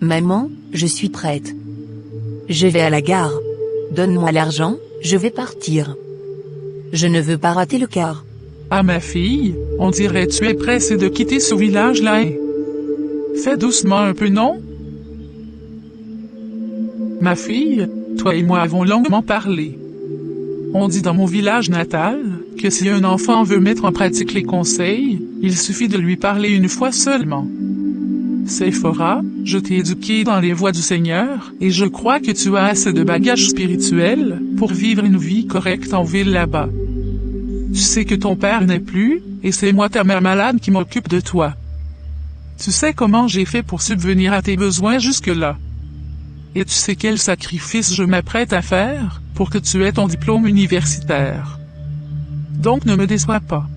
Maman, je suis prête. Je vais à la gare. Donne-moi l'argent, je vais partir. Je ne veux pas rater le car. Ah ma fille, on dirait tu es pressée de quitter ce village-là. Hein? Fais doucement un peu, non? Ma fille, toi et moi avons longuement parlé. On dit dans mon village natal, que si un enfant veut mettre en pratique les conseils, il suffit de lui parler une fois seulement. Séphora, je t'ai éduquée dans les voies du Seigneur, et je crois que tu as assez de bagages spirituels pour vivre une vie correcte en ville là-bas. Tu sais que ton père n'est plus, et c'est moi ta mère malade qui m'occupe de toi. Tu sais comment j'ai fait pour subvenir à tes besoins jusque-là. Et tu sais quel sacrifice je m'apprête à faire pour que tu aies ton diplôme universitaire. Donc ne me déçois pas.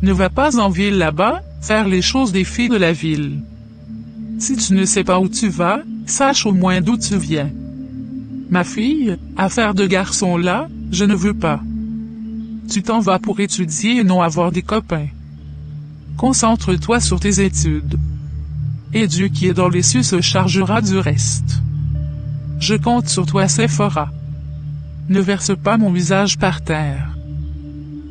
Ne va pas en ville là-bas, faire les choses des filles de la ville. Si tu ne sais pas où tu vas, sache au moins d'où tu viens. Ma fille, affaire de garçon là, je ne veux pas. Tu t'en vas pour étudier et non avoir des copains. Concentre-toi sur tes études. Et Dieu qui est dans les cieux se chargera du reste. Je compte sur toi, Séphora. Ne verse pas mon visage par terre.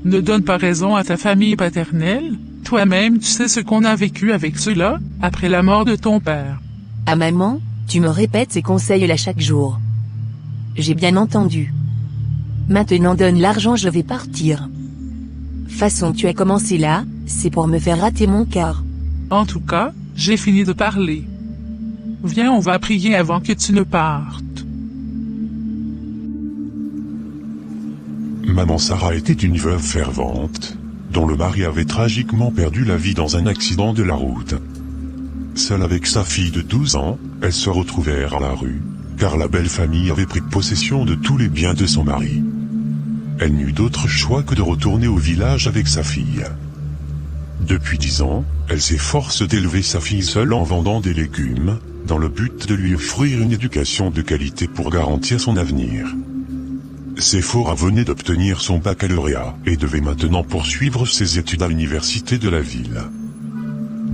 Ne donne pas raison à ta famille paternelle, toi-même tu sais ce qu'on a vécu avec ceux-là, après la mort de ton père. Ah maman, tu me répètes ces conseils-là chaque jour. J'ai bien entendu. Maintenant donne l'argent, je vais partir. Façon tu as commencé là, c'est pour me faire rater mon car. En tout cas, j'ai fini de parler. Viens, on va prier avant que tu ne partes. Maman Sarah était une veuve fervente, dont le mari avait tragiquement perdu la vie dans un accident de la route. Seule avec sa fille de 12 ans, elles se retrouvèrent à la rue, car la belle famille avait pris possession de tous les biens de son mari. Elle n'eut d'autre choix que de retourner au village avec sa fille. Depuis 10 ans, elle s'efforce d'élever sa fille seule en vendant des légumes, dans le but de lui offrir une éducation de qualité pour garantir son avenir. Séphora venait d'obtenir son baccalauréat et devait maintenant poursuivre ses études à l'université de la ville.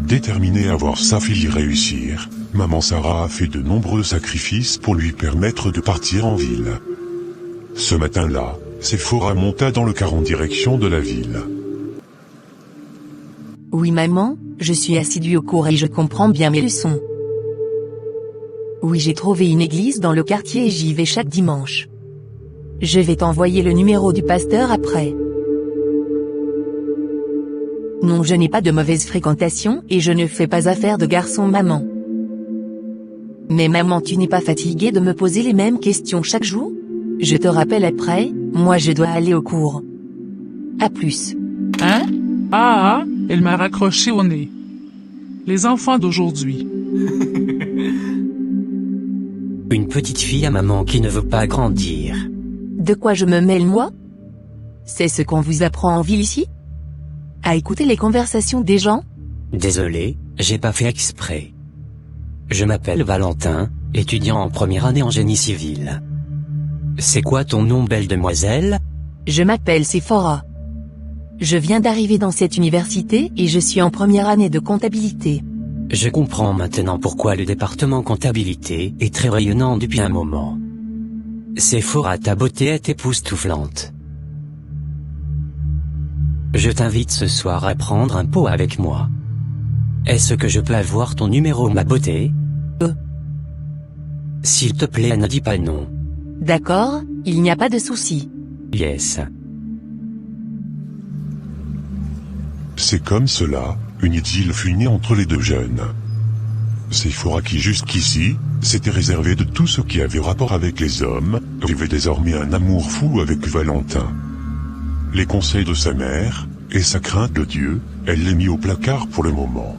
Déterminée à voir sa fille réussir, maman Sarah a fait de nombreux sacrifices pour lui permettre de partir en ville. Ce matin-là, Séphora monta dans le car en direction de la ville. Oui maman, je suis assidue au cours et je comprends bien mes leçons. Oui, j'ai trouvé une église dans le quartier et j'y vais chaque dimanche. Je vais t'envoyer le numéro du pasteur après. Non, je n'ai pas de mauvaise fréquentation et je ne fais pas affaire de garçon maman. Mais maman, tu n'es pas fatiguée de me poser les mêmes questions chaque jour? Je te rappelle après, moi je dois aller au cours. À plus. Hein? Ah, elle m'a raccroché au nez. Les enfants d'aujourd'hui. Une petite fille à maman qui ne veut pas grandir. De quoi je me mêle moi? C'est ce qu'on vous apprend en ville ici? À écouter les conversations des gens? Désolé, j'ai pas fait exprès. Je m'appelle Valentin, étudiant en première année en génie civil. C'est quoi ton nom, belle demoiselle? Je m'appelle Séphora. Je viens d'arriver dans cette université et je suis en première année de comptabilité. Je comprends maintenant pourquoi le département comptabilité est très rayonnant depuis un moment. Séphora, ta beauté est époustouflante. Je t'invite ce soir à prendre un pot avec moi. Est-ce que je peux avoir ton numéro, ma beauté? S'il te plaît, ne dis pas non. D'accord, il n'y a pas de souci. Yes. C'est comme cela, une idylle fut née entre les deux jeunes. Séphora, qui jusqu'ici, s'était réservée de tout ce qui avait rapport avec les hommes, vivait désormais un amour fou avec Valentin. Les conseils de sa mère, et sa crainte de Dieu, elle les mit au placard pour le moment.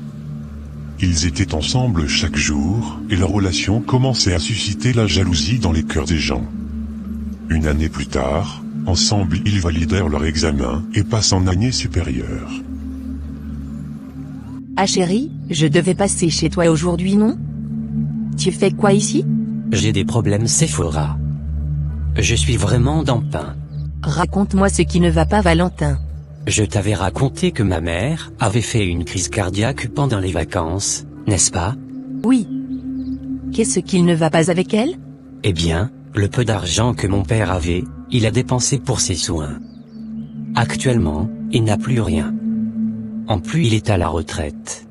Ils étaient ensemble chaque jour, et leur relation commençait à susciter la jalousie dans les cœurs des gens. Une année plus tard, ensemble ils validèrent leur examen, et passent en année supérieure. Ah chérie, je devais passer chez toi aujourd'hui, non? Tu fais quoi ici? J'ai des problèmes, Séphora. Je suis vraiment dans le pain. Raconte-moi ce qui ne va pas, Valentin. Je t'avais raconté que ma mère avait fait une crise cardiaque pendant les vacances, n'est-ce pas? Oui. Qu'est-ce qu'il ne va pas avec elle? Eh bien, le peu d'argent que mon père avait, il a dépensé pour ses soins. Actuellement, il n'a plus rien. En plus, il est à la retraite.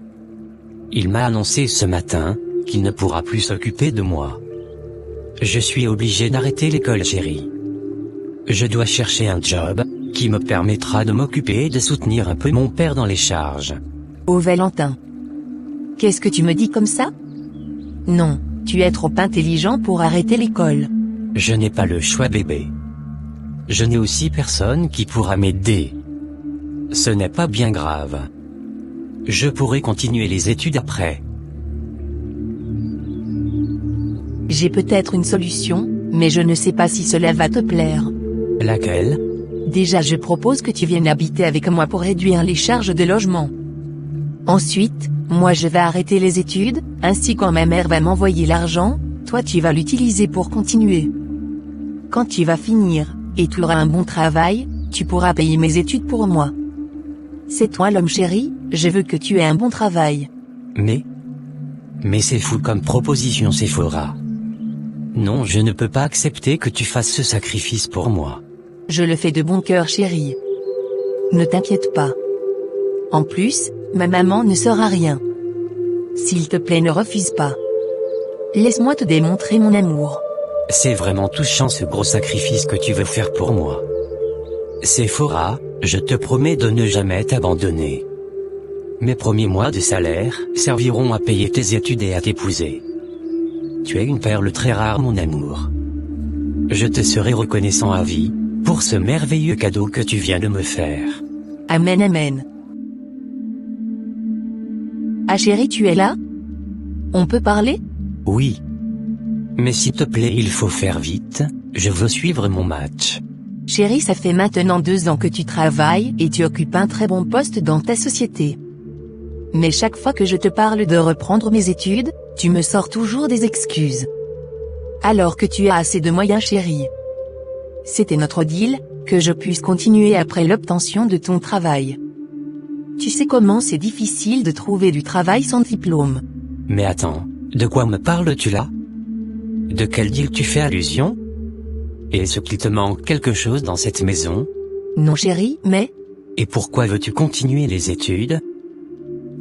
Il m'a annoncé ce matin qu'il ne pourra plus s'occuper de moi. Je suis obligé d'arrêter l'école, chérie. Je dois chercher un job qui me permettra de m'occuper et de soutenir un peu mon père dans les charges. Oh Valentin. Qu'est-ce que tu me dis comme ça? Non, tu es trop intelligent pour arrêter l'école. Je n'ai pas le choix, bébé. Je n'ai aussi personne qui pourra m'aider. Ce n'est pas bien grave. Je pourrai continuer les études après. J'ai peut-être une solution, mais je ne sais pas si cela va te plaire. Laquelle? Déjà, je propose que tu viennes habiter avec moi pour réduire les charges de logement. Ensuite, moi je vais arrêter les études, ainsi quand ma mère va m'envoyer l'argent, toi tu vas l'utiliser pour continuer. Quand tu vas finir, et tu auras un bon travail, tu pourras payer mes études pour moi. C'est toi l'homme chéri, je veux que tu aies un bon travail. Mais c'est fou comme proposition, Sephora. Non, je ne peux pas accepter que tu fasses ce sacrifice pour moi. Je le fais de bon cœur chéri. Ne t'inquiète pas. En plus, ma maman ne saura rien. S'il te plaît, ne refuse pas. Laisse-moi te démontrer mon amour. C'est vraiment touchant ce gros sacrifice que tu veux faire pour moi. Sephora, je te promets de ne jamais t'abandonner. Mes premiers mois de salaire serviront à payer tes études et à t'épouser. Tu es une perle très rare, mon amour. Je te serai reconnaissant à vie pour ce merveilleux cadeau que tu viens de me faire. Amen, amen. Ah chérie, tu es là? On peut parler? Oui. Mais s'il te plaît, il faut faire vite, je veux suivre mon match. Chérie, ça fait maintenant 2 ans que tu travailles et tu occupes un très bon poste dans ta société. Mais chaque fois que je te parle de reprendre mes études, tu me sors toujours des excuses. Alors que tu as assez de moyens, chérie. C'était notre deal, que je puisse continuer après l'obtention de ton travail. Tu sais comment c'est difficile de trouver du travail sans diplôme. Mais attends, de quoi me parles-tu là? De quel deal tu fais allusion? Est-ce qu'il te manque quelque chose dans cette maison? Non chérie, mais... Et pourquoi veux-tu continuer les études?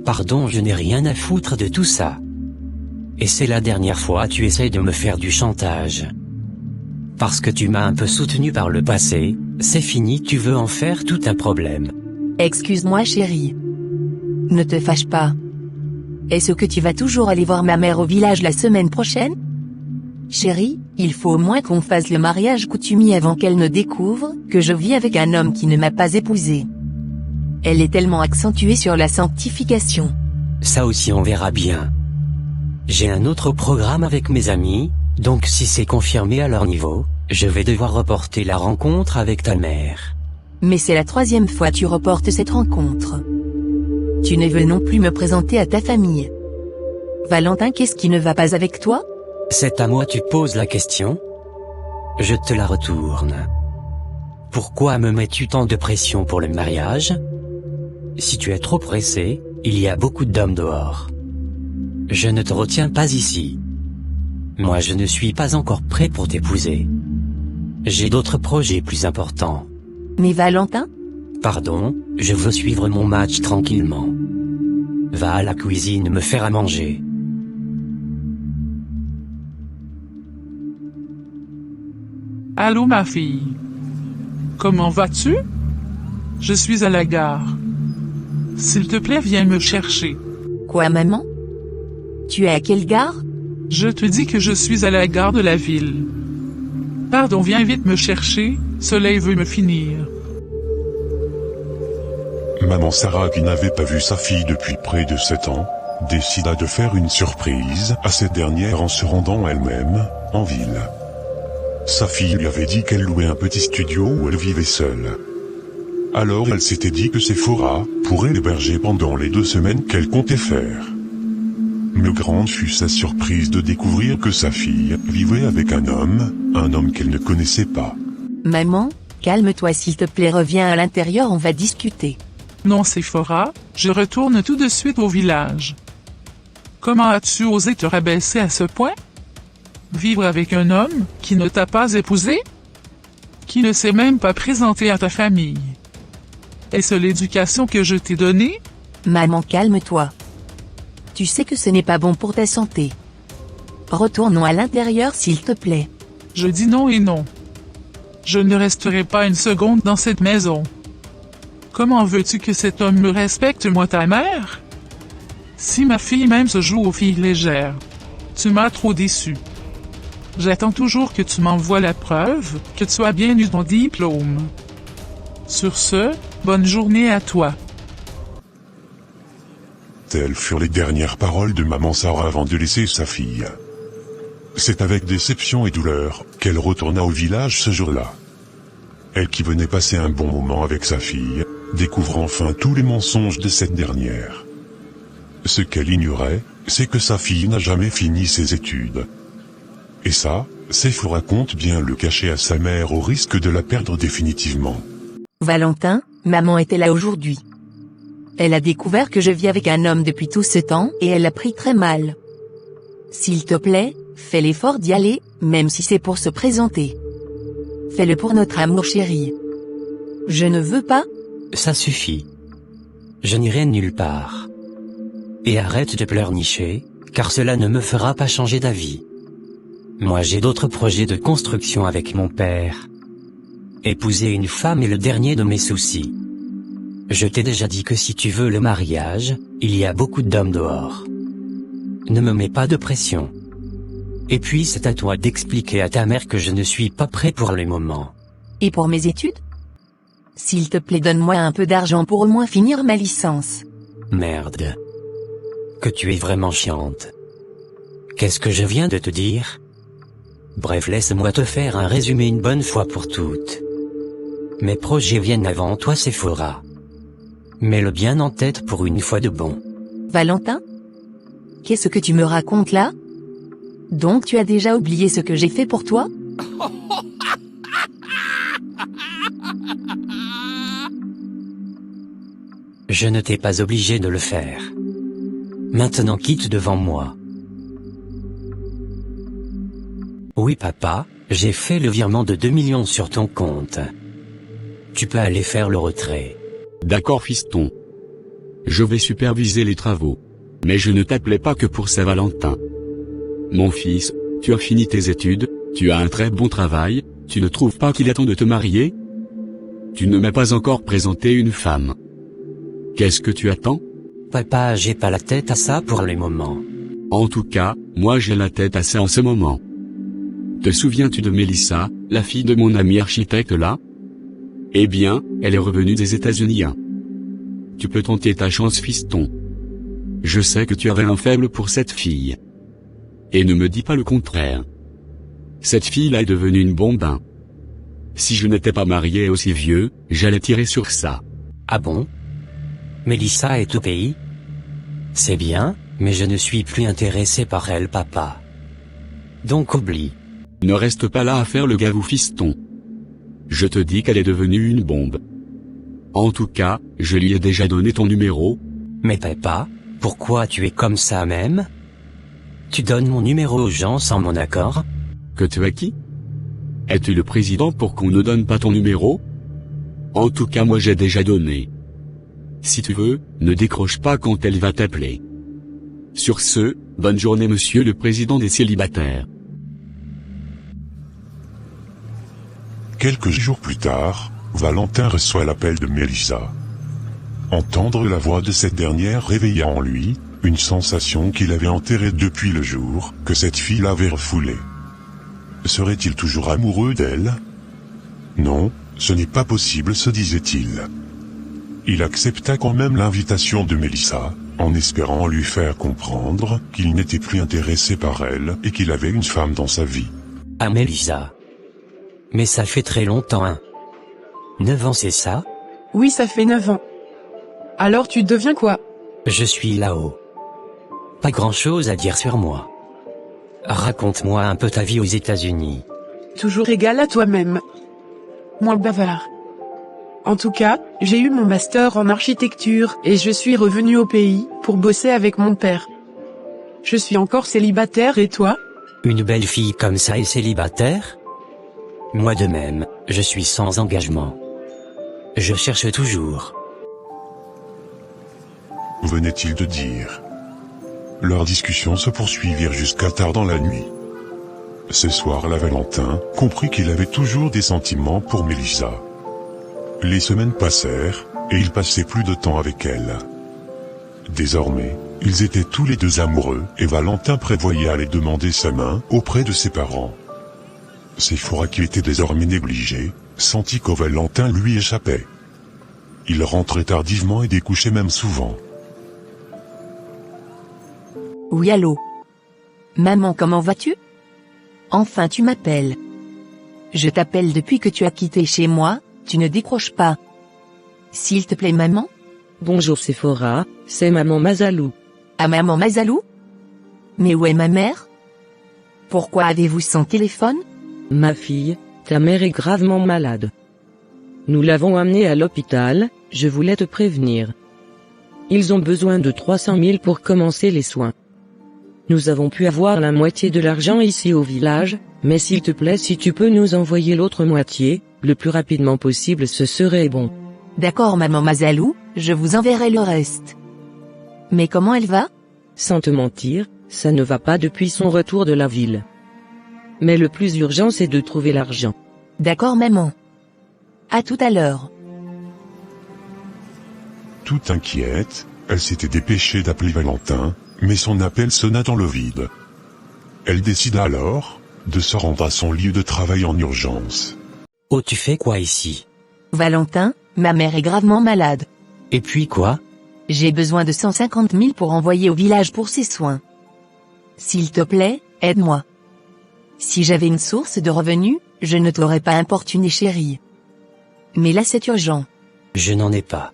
Pardon, je n'ai rien à foutre de tout ça. Et c'est la dernière fois tu essayes de me faire du chantage. Parce que tu m'as un peu soutenu par le passé, c'est fini, tu veux en faire tout un problème. Excuse-moi chérie. Ne te fâche pas. Est-ce que tu vas toujours aller voir ma mère au village la semaine prochaine? Chérie, il faut au moins qu'on fasse le mariage coutumier avant qu'elle ne découvre que je vis avec un homme qui ne m'a pas épousée. Elle est tellement accentuée sur la sanctification. Ça aussi on verra bien. J'ai un autre programme avec mes amis, donc si c'est confirmé à leur niveau, je vais devoir reporter la rencontre avec ta mère. Mais c'est la 3e fois que tu reportes cette rencontre. Tu ne veux non plus me présenter à ta famille. Valentin, qu'est-ce qui ne va pas avec toi? C'est à moi tu poses la question? Je te la retourne. Pourquoi me mets-tu tant de pression pour le mariage? Si tu es trop pressé, il y a beaucoup d'hommes dehors. Je ne te retiens pas ici. Moi je ne suis pas encore prêt pour t'épouser. J'ai d'autres projets plus importants. Mais Valentin? Pardon, je veux suivre mon match tranquillement. Va à la cuisine me faire à manger. Allô ma fille. Comment vas-tu? Je suis à la gare. S'il te plaît, viens me chercher. Quoi maman? Tu es à quelle gare? Je te dis que je suis à la gare de la ville. Pardon, viens vite me chercher, Soleil veut me finir. Maman Sarah, qui n'avait pas vu sa fille depuis près de 7 ans, décida de faire une surprise à cette dernière en se rendant elle-même en ville. Sa fille lui avait dit qu'elle louait un petit studio où elle vivait seule. Alors elle s'était dit que Sephora pourrait l'héberger pendant les 2 semaines qu'elle comptait faire. Mais grande fut sa surprise de découvrir que sa fille vivait avec un homme qu'elle ne connaissait pas. Maman, calme-toi s'il te plaît, reviens à l'intérieur, on va discuter. Non Sephora, je retourne tout de suite au village. Comment as-tu osé te rabaisser à ce point? Vivre avec un homme qui ne t'a pas épousé? Qui ne s'est même pas présenté à ta famille? Est-ce l'éducation que je t'ai donnée? Maman, calme-toi. Tu sais que ce n'est pas bon pour ta santé. Retournons à l'intérieur s'il te plaît. Je dis non et non. Je ne resterai pas une seconde dans cette maison. Comment veux-tu que cet homme me respecte, moi ta mère? Si ma fille même se joue aux filles légères. Tu m'as trop déçu. J'attends toujours que tu m'envoies la preuve que tu as bien eu ton diplôme. Sur ce, bonne journée à toi. Telles furent les dernières paroles de maman Sarah avant de laisser sa fille. C'est avec déception et douleur qu'elle retourna au village ce jour-là. Elle qui venait passer un bon moment avec sa fille, découvre enfin tous les mensonges de cette dernière. Ce qu'elle ignorait, c'est que sa fille n'a jamais fini ses études. Et ça, Seyfo raconte bien le cacher à sa mère au risque de la perdre définitivement. Valentin, maman était là aujourd'hui. Elle a découvert que je vis avec un homme depuis tout ce temps et elle l'a pris très mal. S'il te plaît, fais l'effort d'y aller, même si c'est pour se présenter. Fais-le pour notre amour chéri. Je ne veux pas. Ça suffit. Je n'irai nulle part. Et arrête de pleurnicher, car cela ne me fera pas changer d'avis. Moi j'ai d'autres projets de construction avec mon père. Épouser une femme est le dernier de mes soucis. Je t'ai déjà dit que si tu veux le mariage, il y a beaucoup d'hommes dehors. Ne me mets pas de pression. Et puis c'est à toi d'expliquer à ta mère que je ne suis pas prêt pour le moment. Et pour mes études? S'il te plaît, donne-moi un peu d'argent pour au moins finir ma licence. Merde. Que tu es vraiment chiante. Qu'est-ce que je viens de te dire? Bref, laisse-moi te faire un résumé une bonne fois pour toutes. Mes projets viennent avant toi, Sephora. Mets-le bien en tête pour une fois de bon. Valentin? Qu'est-ce que tu me racontes là? Donc tu as déjà oublié ce que j'ai fait pour toi? Je ne t'ai pas obligé de le faire. Maintenant quitte devant moi. Oui papa, j'ai fait le virement de 2 millions sur ton compte. Tu peux aller faire le retrait. D'accord fiston. Je vais superviser les travaux. Mais je ne t'appelais pas que pour Saint-Valentin. Mon fils, tu as fini tes études, tu as un très bon travail, tu ne trouves pas qu'il est temps de te marier? Tu ne m'as pas encore présenté une femme. Qu'est-ce que tu attends? Papa, j'ai pas la tête à ça pour le moment. En tout cas, moi j'ai la tête à ça en ce moment. Te souviens-tu de Mélissa, la fille de mon ami architecte là? Eh bien, elle est revenue des États-Unis. Tu peux tenter ta chance fiston. Je sais que tu avais un faible pour cette fille. Et ne me dis pas le contraire. Cette fille-là est devenue une bombe. Si je n'étais pas marié et aussi vieux, j'allais tirer sur ça. Ah bon? Mélissa est au pays? C'est bien, mais je ne suis plus intéressé par elle, papa. Donc oublie. Ne reste pas là à faire le gavou fiston. Je te dis qu'elle est devenue une bombe. En tout cas, je lui ai déjà donné ton numéro. Mais papa, pourquoi tu es comme ça même? Tu donnes mon numéro aux gens sans mon accord? Que tu as qui? Es-tu le président pour qu'on ne donne pas ton numéro? En tout cas moi j'ai déjà donné. Si tu veux, ne décroche pas quand elle va t'appeler. Sur ce, bonne journée monsieur le président des célibataires. Quelques jours plus tard, Valentin reçoit l'appel de Mélissa. Entendre la voix de cette dernière réveilla en lui une sensation qu'il avait enterrée depuis le jour que cette fille l'avait refoulée. Serait-il toujours amoureux d'elle? Non, ce n'est pas possible, se disait-il. Il accepta quand même l'invitation de Mélissa, en espérant lui faire comprendre qu'il n'était plus intéressé par elle et qu'il avait une femme dans sa vie. Ah Mélissa. Mais ça fait très longtemps, hein. 9 ans c'est ça? Oui, ça fait 9 ans. Alors tu deviens quoi? Je suis là-haut. Pas grand-chose à dire sur moi. Raconte-moi un peu ta vie aux États-Unis. Toujours égal à toi-même. Moins bavard. En tout cas, j'ai eu mon master en architecture et je suis revenu au pays pour bosser avec mon père. Je suis encore célibataire et toi? Une belle fille comme ça est célibataire? Moi de même, je suis sans engagement. Je cherche toujours. Venait-il de dire. Leurs discussions se poursuivirent jusqu'à tard dans la nuit. Ce soir-là, Valentin comprit qu'il avait toujours des sentiments pour Mélissa. Les semaines passèrent, et il passait plus de temps avec elle. Désormais, ils étaient tous les deux amoureux, et Valentin prévoyait aller demander sa main auprès de ses parents. Séphora, qui était désormais négligée, sentit que Valentin lui échappait. Il rentrait tardivement et découchait même souvent. Oui, allô? Maman, comment vas-tu? Enfin, tu m'appelles. Je t'appelle depuis que tu as quitté chez moi, tu ne décroches pas. S'il te plaît, maman? Bonjour Séphora, c'est maman Mazalou. Ah, maman Mazalou? Mais où est ma mère? Pourquoi avez-vous son téléphone? Ma fille, ta mère est gravement malade. Nous l'avons amenée à l'hôpital, je voulais te prévenir. Ils ont besoin de 300 000 pour commencer les soins. Nous avons pu avoir la moitié de l'argent ici au village, mais s'il te plaît, si tu peux nous envoyer l'autre moitié, le plus rapidement possible, ce serait bon. D'accord, maman Mazalou, je vous enverrai le reste. Mais comment elle va? Sans te mentir, ça ne va pas depuis son retour de la ville. Mais le plus urgent, c'est de trouver l'argent. D'accord, maman. À tout à l'heure. Tout inquiète, elle s'était dépêchée d'appeler Valentin, mais son appel sonna dans le vide. Elle décida alors de se rendre à son lieu de travail en urgence. Oh, tu fais quoi ici? Valentin, ma mère est gravement malade. Et puis quoi? J'ai besoin de 150 000 pour envoyer au village pour ses soins. S'il te plaît, aide-moi. Si j'avais une source de revenus, je ne t'aurais pas importuné, chérie. Mais là, c'est urgent. Je n'en ai pas.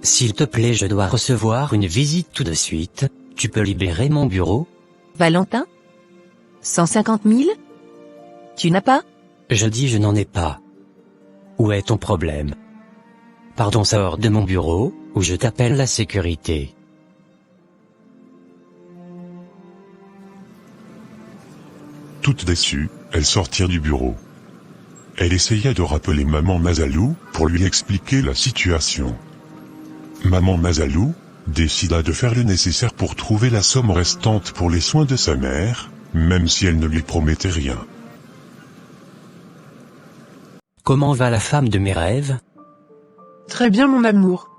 S'il te plaît, je dois recevoir une visite tout de suite, tu peux libérer mon bureau? Valentin? 150 000? Tu n'as pas? Je dis je n'en ai pas. Où est ton problème? Pardon, sors de mon bureau, ou je t'appelle la sécurité. Toutes déçues, elles sortirent du bureau. Elle essaya de rappeler maman Mazalou pour lui expliquer la situation. Maman Mazalou décida de faire le nécessaire pour trouver la somme restante pour les soins de sa mère, même si elle ne lui promettait rien. Comment va la femme de mes rêves? Très bien, mon amour.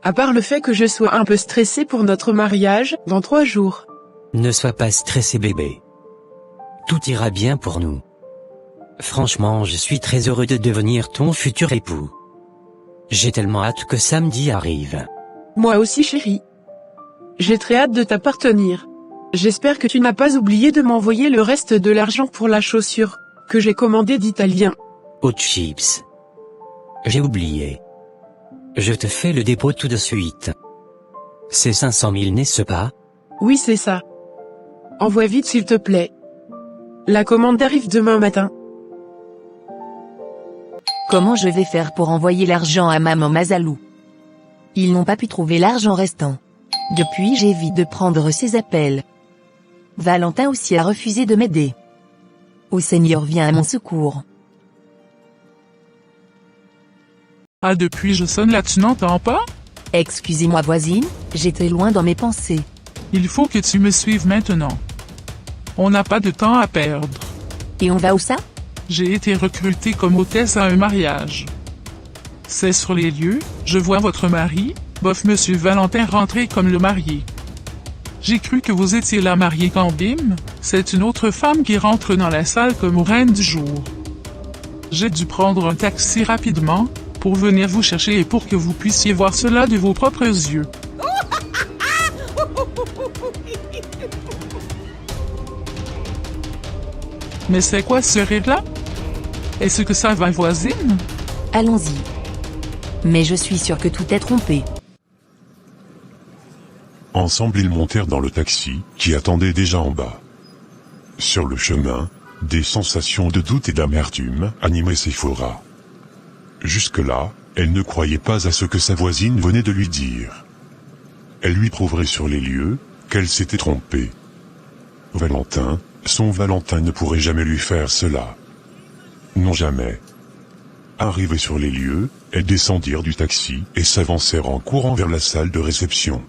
À part le fait que je sois un peu stressée pour notre mariage, dans 3 jours. Ne sois pas stressé, bébé. Tout ira bien pour nous. Franchement, je suis très heureux de devenir ton futur époux. J'ai tellement hâte que samedi arrive. Moi aussi, chérie. J'ai très hâte de t'appartenir. J'espère que tu n'as pas oublié de m'envoyer le reste de l'argent pour la chaussure que j'ai commandée d'Italien. Oh chips. J'ai oublié. Je te fais le dépôt tout de suite. C'est 500 000, n'est-ce pas? Oui, c'est ça. Envoie vite, s'il te plaît. La commande arrive demain matin. Comment je vais faire pour envoyer l'argent à maman Mazalou? Ils n'ont pas pu trouver l'argent restant. Depuis, j'évite de prendre ses appels. Valentin aussi a refusé de m'aider. Ô Seigneur, viens à mon secours. Ah, depuis je sonne là, tu n'entends pas? Excusez-moi, voisine, j'étais loin dans mes pensées. Il faut que tu me suives maintenant. On n'a pas de temps à perdre. Et on va où ça? J'ai été recrutée comme hôtesse à un mariage. C'est sur les lieux, je vois votre mari, bof monsieur Valentin rentrer comme le marié. J'ai cru que vous étiez la mariée quand bim, c'est une autre femme qui rentre dans la salle comme reine du jour. J'ai dû prendre un taxi rapidement, pour venir vous chercher et pour que vous puissiez voir cela de vos propres yeux. Mais c'est quoi ce rire-là? Est-ce que ça va, voisine? Allons-y. Mais je suis sûre que tout est trompé. Ensemble, ils montèrent dans le taxi, qui attendait déjà en bas. Sur le chemin, des sensations de doute et d'amertume animaient Séphora. Jusque-là, elle ne croyait pas à ce que sa voisine venait de lui dire. Elle lui prouverait sur les lieux qu'elle s'était trompée. Valentin son Valentin ne pourrait jamais lui faire cela. Non jamais. Arrivés sur les lieux, elles descendirent du taxi et s'avancèrent en courant vers la salle de réception.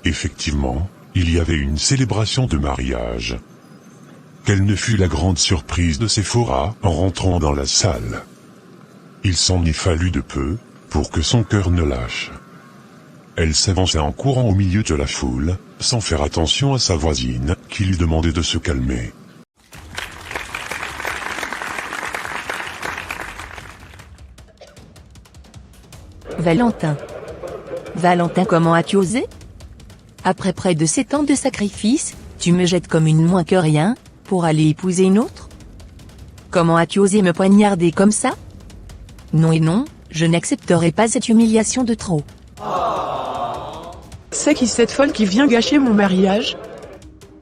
Effectivement, il y avait une célébration de mariage. Quelle ne fut la grande surprise de Séphora en rentrant dans la salle. Il s'en y fallut de peu, pour que son cœur ne lâche. Elle s'avança en courant au milieu de la foule, sans faire attention à sa voisine, qui lui demandait de se calmer. Valentin. Valentin, comment as-tu osé? Après près de 7 ans de sacrifice, tu me jettes comme une moins que rien, pour aller épouser une autre? Comment as-tu osé me poignarder comme ça? Non et non, je n'accepterai pas cette humiliation de trop. C'est qui cette folle qui vient gâcher mon mariage?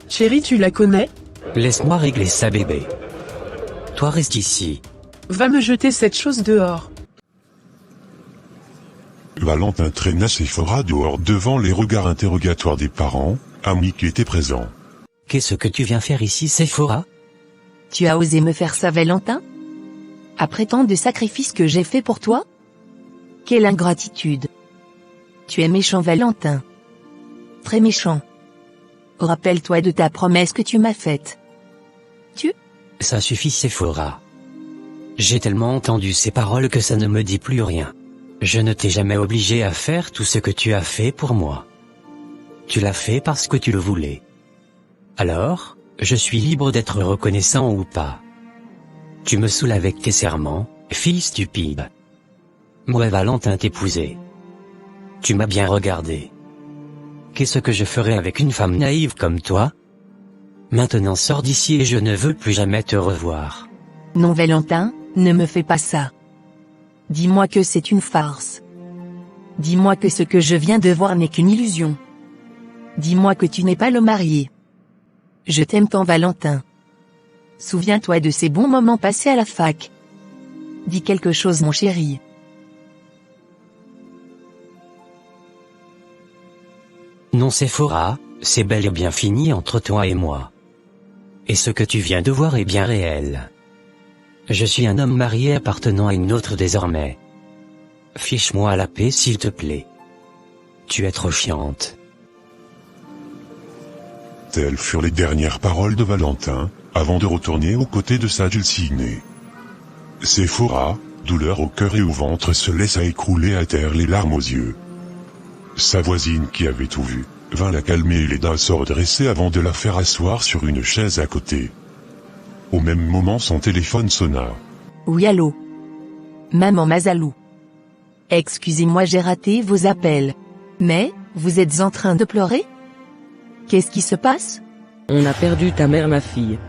Chérie, tu la connais? Laisse-moi régler ça, bébé. Toi reste ici. Va me jeter cette chose dehors. Valentin traîna Séphora dehors devant les regards interrogatoires des parents, amis qui étaient présents. Qu'est-ce que tu viens faire ici, Séphora? Tu as osé me faire ça, Valentin? Après tant de sacrifices que j'ai fait pour toi? Quelle ingratitude! Tu es méchant, Valentin. Très méchant. Rappelle-toi de ta promesse que tu m'as faite. Ça suffit, Séphora. J'ai tellement entendu ces paroles que ça ne me dit plus rien. Je ne t'ai jamais obligé à faire tout ce que tu as fait pour moi. Tu l'as fait parce que tu le voulais. Alors, je suis libre d'être reconnaissant ou pas. Tu me saoules avec tes serments, fille stupide. Moi, Valentin, t'épouser. Tu m'as bien regardé. Qu'est-ce que je ferais avec une femme naïve comme toi? Maintenant sors d'ici et je ne veux plus jamais te revoir. Non, Valentin, ne me fais pas ça. Dis-moi que c'est une farce. Dis-moi que ce que je viens de voir n'est qu'une illusion. Dis-moi que tu n'es pas le marié. Je t'aime tant, Valentin. Souviens-toi de ces bons moments passés à la fac. Dis quelque chose, mon chéri. Non, Séphora, c'est bel et bien fini entre toi et moi. Et ce que tu viens de voir est bien réel. Je suis un homme marié appartenant à une autre désormais. Fiche-moi à la paix, s'il te plaît. Tu es trop chiante. Telles furent les dernières paroles de Valentin, avant de retourner aux côtés de sa dulcinée. Séphora, douleur au cœur et au ventre, se laissa écrouler à terre, les larmes aux yeux. Sa voisine, qui avait tout vu, vint la calmer et l'aida à se redresser avant de la faire asseoir sur une chaise à côté. Au même moment, son téléphone sonna. Oui, allô. Maman Mazalou. Excusez-moi, j'ai raté vos appels. Mais, vous êtes en train de pleurer? Qu'est-ce qui se passe? On a perdu ta mère, ma fille.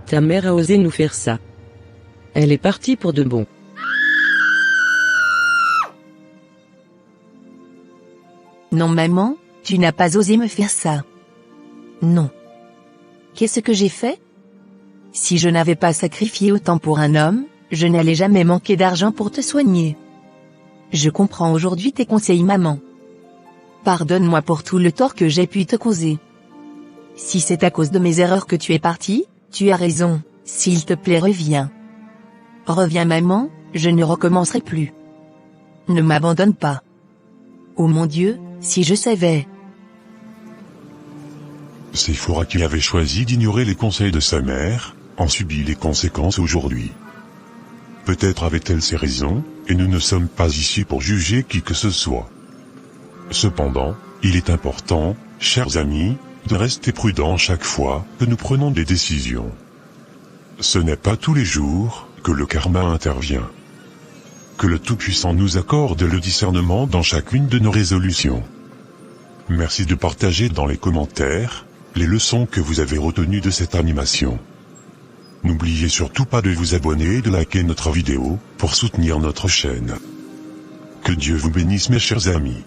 Ta mère a osé nous faire ça. Elle est partie pour de bon. Non, maman, tu n'as pas osé me faire ça. Non. Qu'est-ce que j'ai fait? Si je n'avais pas sacrifié autant pour un homme, je n'allais jamais manquer d'argent pour te soigner. Je comprends aujourd'hui tes conseils, maman. Pardonne-moi pour tout le tort que j'ai pu te causer. Si c'est à cause de mes erreurs que tu es parti, tu as raison, s'il te plaît, reviens. Reviens, maman, je ne recommencerai plus. Ne m'abandonne pas. Oh mon Dieu, si je savais. Séphora, qui avait choisi d'ignorer les conseils de sa mère, en subit les conséquences aujourd'hui. Peut-être avait-elle ses raisons, et nous ne sommes pas ici pour juger qui que ce soit. Cependant, il est important, chers amis, de rester prudents chaque fois que nous prenons des décisions. Ce n'est pas tous les jours que le karma intervient. Que le Tout-Puissant nous accorde le discernement dans chacune de nos résolutions. Merci de partager dans les commentaires les leçons que vous avez retenues de cette animation. N'oubliez surtout pas de vous abonner et de liker notre vidéo pour soutenir notre chaîne. Que Dieu vous bénisse, mes chers amis.